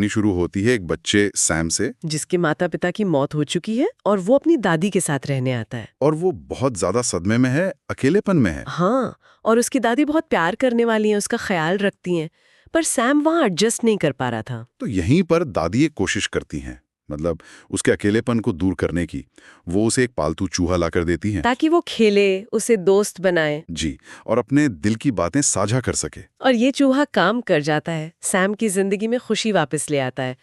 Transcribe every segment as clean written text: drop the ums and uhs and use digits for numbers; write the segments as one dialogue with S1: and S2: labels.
S1: कहानी शुरू होती है एक बच्चे सैम से,
S2: जिसके माता पिता की मौत हो चुकी है और वो अपनी दादी के साथ रहने आता है।
S1: और वो बहुत ज्यादा सदमे में है, अकेलेपन में है।
S2: हाँ, और उसकी दादी बहुत प्यार करने वाली है, उसका ख्याल रखती हैं, पर सैम वहाँ एडजस्ट नहीं कर पा रहा था।
S1: तो यहीं पर दादी एक कोशिश करती हैं, मतलब उसके अकेलेपन को दूर करने की। वो उसे एक पालतू चूहा लाकर देती हैं,
S2: ताकि वो खेले, उसे दोस्त बनाए।
S1: जी, और अपने दिल की बातें साझा कर सके।
S2: और ये चूहा काम कर जाता है, सैम की जिंदगी में खुशी वापस ले आता है।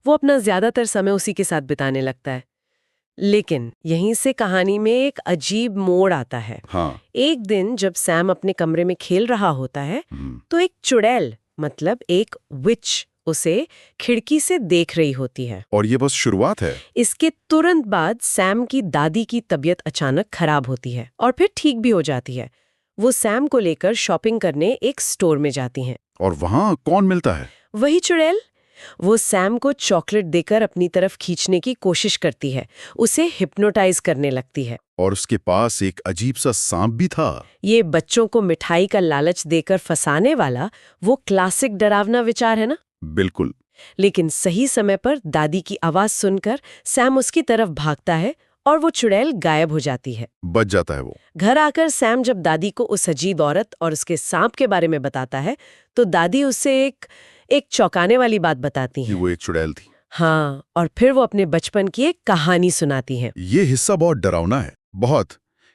S2: वो अपना ज्यादातर समय उसी के साथ बिताने लगता है। लेकिन यहीं से कहानी में एक अजीब मोड़ आता है।
S1: हाँ।
S2: एक दिन जब सैम अपने कमरे में खेल रहा होता है, तो एक चुड़ैल, मतलब एक विच, उसे खिड़की से देख रही होती है।
S1: और ये बस शुरुआत है।
S2: इसके तुरंत बाद सैम की दादी की तबीयत अचानक खराब होती है और फिर ठीक भी हो जाती है। वो सैम को लेकर शॉपिंग करने एक स्टोर में जाती हैं।
S1: और वहाँ कौन मिलता है?
S2: वही चुड़ैल। वो सैम को चॉकलेट देकर अपनी तरफ खींचने की कोशिश करती है, उसे हिप्नोटाइज करने लगती है।
S1: और उसके पास एक अजीब सा सांप भी था।
S2: ये बच्चों को मिठाई का लालच देकर फंसाने वाला वो क्लासिक डरावना विचार है ना?
S1: बिल्कुल।
S2: लेकिन सही समय पर दादी की आवाज सुनकर सैम उसकी तरफ भागता है और वो चुड़ैल गायब हो जाती है।
S1: बच जाता है वो।
S2: घर आकर सैम जब दादी को उस अजीब औरत और उसके सांप के बारे में बताता है, तो दादी उसे एक चौंकाने वाली बात बताती
S1: कि
S2: हैं।
S1: वो एक चुड़ैल थी।
S2: हाँ, और फिर वो अपने बचपन की एक कहानी सुनाती हैं।
S1: ये हिस्सा बहुत डरावना है, बहुत।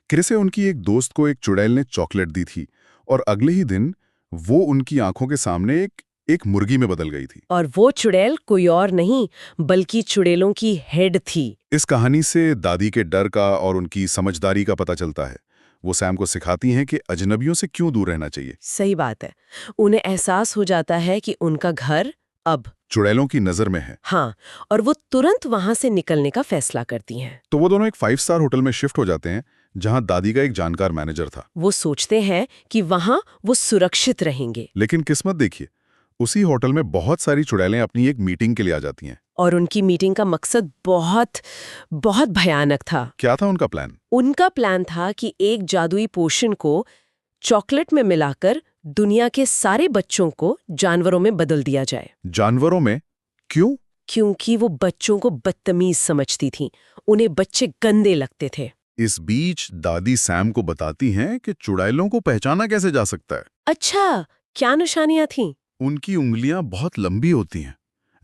S1: कैसे उनकी एक दोस्त को एक चुड़ैल ने चॉकलेट दी थी और अगले ही दिन वो उनकी आंखों के सामने एक मुर्गी में बदल गई थी।
S2: और वो चुड़ैल कोई और नहीं, बल्कि चुड़ैलों की हेड थी।
S1: इस कहानी से दादी के डर का और उनकी समझदारी का पता चलता है। वो सैम को सिखाती हैं कि अजनबियों से क्यों दूर रहना चाहिए।
S2: सही बात है। उन्हें एहसास हो जाता है कि उनका घर अब
S1: चुड़ैलों की नजर में है।
S2: हाँ, और वो तुरंत वहां से निकलने का फैसला करती हैं।
S1: तो वो दोनों एक 5 स्टार होटल में शिफ्ट हो जाते हैं, जहां दादी का एक जानकार मैनेजर था।
S2: वो सोचते हैं कि वहां वो सुरक्षित रहेंगे।
S1: लेकिन किस्मत देखिए, उसी होटल में बहुत सारी चुड़ैलें अपनी एक मीटिंग के लिए आ जाती हैं।
S2: और उनकी मीटिंग का मकसद बहुत बहुत भयानक था।
S1: क्या था उनका प्लान?
S2: उनका प्लान था कि एक जादुई पोशन को चॉकलेट में मिलाकर दुनिया के सारे बच्चों को जानवरों में बदल दिया जाए।
S1: जानवरों में? क्यों?
S2: क्योंकि वो बच्चों को बदतमीज समझती थीं, उन्हें बच्चे गंदे लगते थे।
S1: इस बीच दादी सैम को बताती हैं कि चुड़ैलों को पहचाना कैसे जा सकता है।
S2: अच्छा, क्या निशानियां थीं?
S1: उनकी उंगलियां बहुत लंबी होती हैं,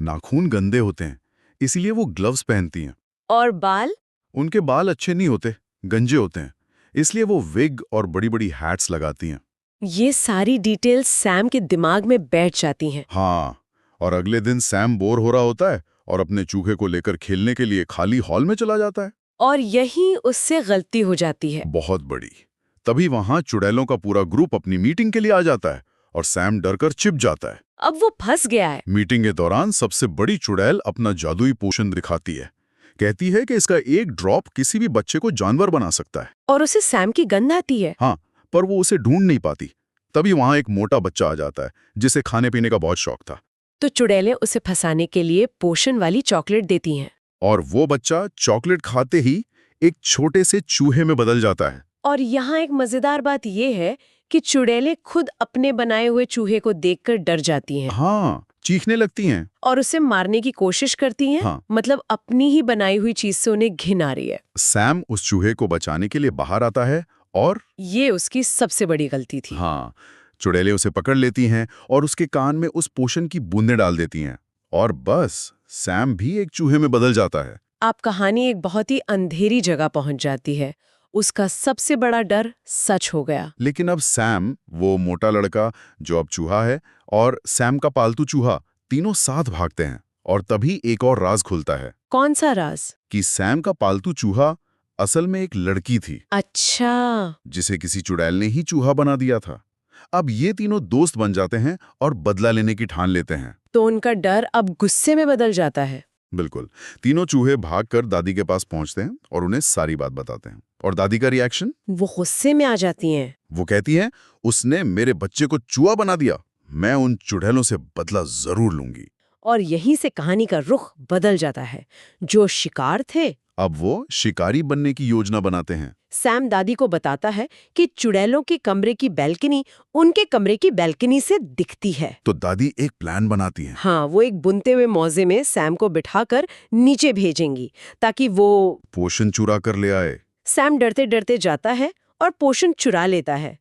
S1: नाखून गंदे होते हैं, इसीलिए वो ग्लव्स पहनती हैं।
S2: और बाल?
S1: उनके बाल अच्छे नहीं होते, गंजे होते हैं, इसलिए वो विग और बड़ी-बड़ी हैट्स लगाती हैं।
S2: ये सारी डिटेल्स सैम के दिमाग में बैठ जाती हैं।
S1: हाँ, और अगले दिन सैम बोर हो रहा होता है और अपने चूहे को लेकर खेलने के लिए खाली हॉल में चला जाता है।
S2: और यहीं उससे गलती हो जाती है।
S1: बहुत बड़ी। तभी वहां चुड़ैलों का पूरा ग्रुप अपनी मीटिंग के लिए आ जाता है और सैम डरकर छिप जाता है।
S2: अब वो फंस गया है।
S1: मीटिंग के दौरान सबसे बड़ी चुड़ैल अपना जादुई पोशन दिखाती है। कहती है कि इसका एक ड्रॉप किसी भी बच्चे को जानवर बना सकता है।
S2: और उसे सैम की गंध आती है।
S1: हाँ, पर वो उसे ढूंढ नहीं पाती। तभी वहां एक मोटा बच्चा आ जाता है, जिसे खाने पीने का बहुत शौक था।
S2: तो चुड़ैलें उसे फंसाने के लिए पोशन वाली चॉकलेट देती हैं।
S1: और वो बच्चा चॉकलेट खाते ही एक छोटे से चूहे में बदल जाता है।
S2: और यहाँ एक मजेदार बात यह है कि चुड़ैलें खुद अपने बनाए हुए चूहे को देखकर डर जाती हैं।
S1: हाँ, चीखने लगती हैं।
S2: और उसे मारने की कोशिश करती हैं।
S1: हाँ।
S2: मतलब अपनी ही बनाई हुई चीज से उन्हें घिन आ रही है।
S1: सैम उस चूहे को बचाने के लिए बाहर आता है और
S2: ये उसकी सबसे बड़ी गलती थी।
S1: हाँ, चुड़ैलें उसे पकड़ लेती हैं और उसके कान में उस पोशन की बूंदें डाल देती हैं। और बस, सैम भी एक चूहे में बदल जाता है।
S2: आप कहानी एक बहुत ही अंधेरी जगह पहुंच जाती है। उसका सबसे बड़ा डर सच हो गया।
S1: लेकिन अब सैम, वो मोटा लड़का जो अब चूहा है, और सैम का पालतू चूहा, तीनों साथ भागते हैं। और तभी एक और राज खुलता है।
S2: कौन सा राज?
S1: कि सैम का पालतू चूहा असल में एक लड़की थी।
S2: अच्छा।
S1: जिसे किसी चुड़ैल ने ही चूहा बना दिया था। अब ये तीनों दोस्त बन जाते हैं और बदला लेने की ठान लेते हैं।
S2: तो उनका डर अब गुस्से में बदल जाता है।
S1: बिल्कुल। तीनों चूहे भागकर दादी के पास पहुंचते हैं और उन्हें सारी बात बताते हैं। और दादी का रिएक्शन?
S2: वो गुस्से में आ जाती हैं।
S1: वो कहती है, उसने मेरे बच्चे को चूहा बना दिया, मैं उन चुड़ैलों से बदला जरूर लूंगी।
S2: और यहीं से कहानी का रुख बदल जाता है। जो शिकार थे
S1: अब वो शिकारी बनने की योजना बनाते हैं।
S2: सैम दादी को बताता है कि चुड़ैलों के कमरे की बैल्कनी उनके कमरे की बैल्कनी से दिखती है।
S1: तो दादी एक प्लान बनाती हैं।
S2: हाँ, वो एक बुनते हुए मौजे में सैम को बिठाकर नीचे भेजेंगी ताकि वो
S1: पोषण चुरा कर ले आए।
S2: सैम डरते डरते जाता है और पोषण चुरा लेता है,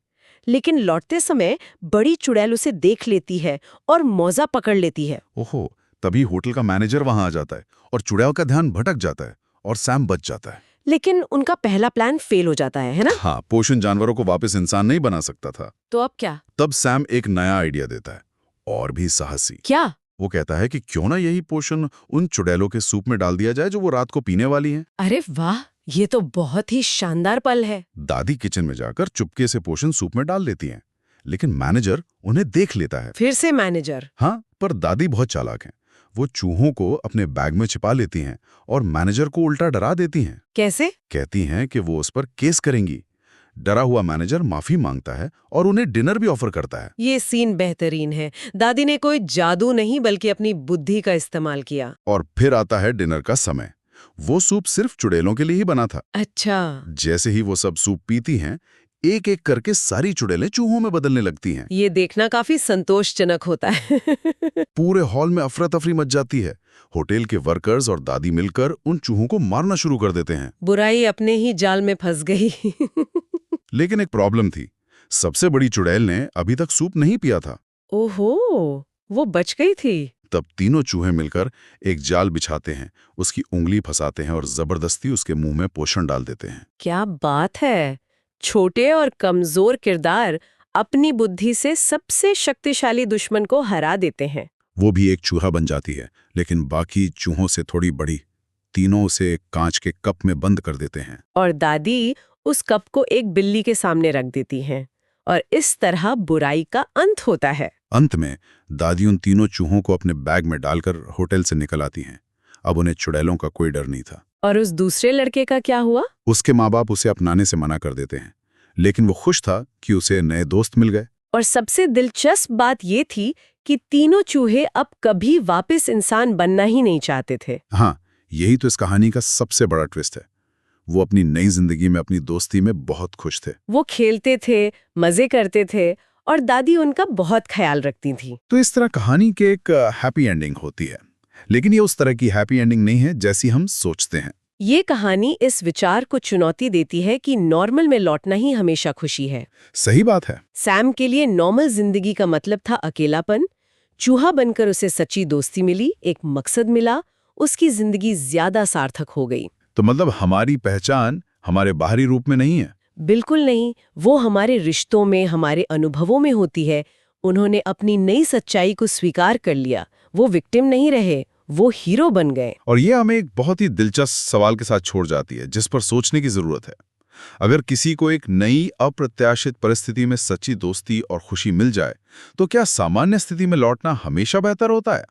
S2: लेकिन लौटते समय बड़ी चुड़ैल उसे देख लेती है और मौजा पकड़ लेती है।
S1: ओहो, तभी होटल का मैनेजर वहां आ जाता है और चुड़ैल का ध्यान भटक जाता है और सैम बच जाता है।
S2: लेकिन उनका पहला प्लान फेल हो जाता है ना?
S1: हाँ, पोषण जानवरों को वापस इंसान नहीं बना सकता था।
S2: तो अब क्या?
S1: तब सैम एक नया आइडिया देता है, और भी साहसी।
S2: क्या?
S1: वो कहता है कि क्यों ना यही पोषण उन चुड़ैलों के सूप में डाल दिया जाए जो वो रात को पीने वाली हैं।
S2: अरे वाह, ये तो बहुत ही शानदार पल है।
S1: दादी किचन में जाकर चुपके से पोषण सूप में डाल देती हैं, लेकिन मैनेजर उन्हें देख लेता है।
S2: फिर से मैनेजर?
S1: हाँ, पर दादी बहुत चालाक हैं। वो चूहों को अपने बैग में छिपा लेती हैं और मैनेजर को उल्टा डरा देती हैं।
S2: कैसे?
S1: कहती हैं कि वो उस पर केस करेंगी। डरा हुआ मैनेजर माफी मांगता है और उन्हें डिनर भी ऑफर करता है।
S2: ये सीन बेहतरीन है। दादी ने कोई जादू नहीं बल्कि अपनी बुद्धि का इस्तेमाल किया।
S1: और फिर आता है डिनर का समय। वो सूप सिर्फ चुड़ैलों के लिए ही बना था।
S2: अच्छा,
S1: जैसे ही वो सब सूप पीती हैं, एक एक करके सारी चुड़ैलें चूहों में बदलने लगती हैं।
S2: ये देखना काफी संतोषजनक होता है।
S1: पूरे हॉल में अफरा तफरी मच जाती है। होटल के वर्कर्स और दादी मिलकर उन चूहों को मारना शुरू कर देते हैं।
S2: बुराई अपने ही जाल में फंस गई।
S1: लेकिन एक प्रॉब्लम थी। सबसे बड़ी चुड़ैल ने अभी तक सूप नहीं पिया था।
S2: ओहो, वो बच गई थी।
S1: तब तीनों चूहे मिलकर एक जाल बिछाते हैं, उसकी उंगली फंसाते हैं और जबरदस्ती उसके मुंह में पोषण डाल देते हैं।
S2: क्या बात है! छोटे और कमजोर किरदार अपनी बुद्धि से सबसे शक्तिशाली दुश्मन को हरा देते हैं।
S1: वो भी एक चूहा बन जाती है, लेकिन बाकी चूहों से थोड़ी बड़ी। तीनों उसे एक कांच के कप में बंद कर देते हैं।
S2: और दादी उस कप को एक बिल्ली के सामने रख देती हैं और इस तरह बुराई का अंत होता है।
S1: अंत में दादी उन तीनों चूहों को अपने बैग में डालकर होटल से निकल आती हैं। अब उन्हें चुड़ैलों का कोई डर नहीं था।
S2: और उस दूसरे लड़के का क्या हुआ?
S1: उसके माँ बाप उसे अपनाने से मना कर देते हैं, लेकिन वो खुश था कि उसे नए दोस्त मिल गए।
S2: और सबसे दिलचस्प बात ये थी कि तीनों चूहे अब कभी वापस इंसान बनना ही नहीं चाहते थे।
S1: हाँ, यही तो इस कहानी का सबसे बड़ा ट्विस्ट है। वो अपनी नई जिंदगी में अपनी दोस्ती में बहुत खुश थे।
S2: वो खेलते थे, मजे करते थे और दादी उनका बहुत ख्याल रखती थी।
S1: तो इस तरह कहानी की एक हैप्पी एंडिंग होती है, लेकिन ये उस तरह की हैप्पी एंडिंग नहीं है जैसी हम सोचते हैं।
S2: ये कहानी इस विचार को चुनौती देती है कि नॉर्मल में लौटना ही हमेशा खुशी है।
S1: सही बात है।
S2: सैम के लिए नॉर्मल जिंदगी का मतलब था अकेलापन। चूहा बनकर उसे सच्ची दोस्ती मिली, एक मकसद मिला, उसकी जिंदगी ज्यादा सार्थक हो गई।
S1: तो मतलब हमारी पहचान हमारे बाहरी रूप में नहीं है।
S2: बिल्कुल नहीं, वो हमारे रिश्तों में, हमारे अनुभवों में होती है। उन्होंने अपनी नई सच्चाई को स्वीकार कर लिया। वो विक्टिम नहीं रहे, वो हीरो बन गए।
S1: और ये हमें एक बहुत ही दिलचस्प सवाल के साथ छोड़ जाती है, जिस पर सोचने की जरूरत है। अगर किसी को एक नई अप्रत्याशित परिस्थिति में सच्ची दोस्ती और खुशी मिल जाए, तो क्या सामान्य स्थिति में लौटना हमेशा बेहतर होता है?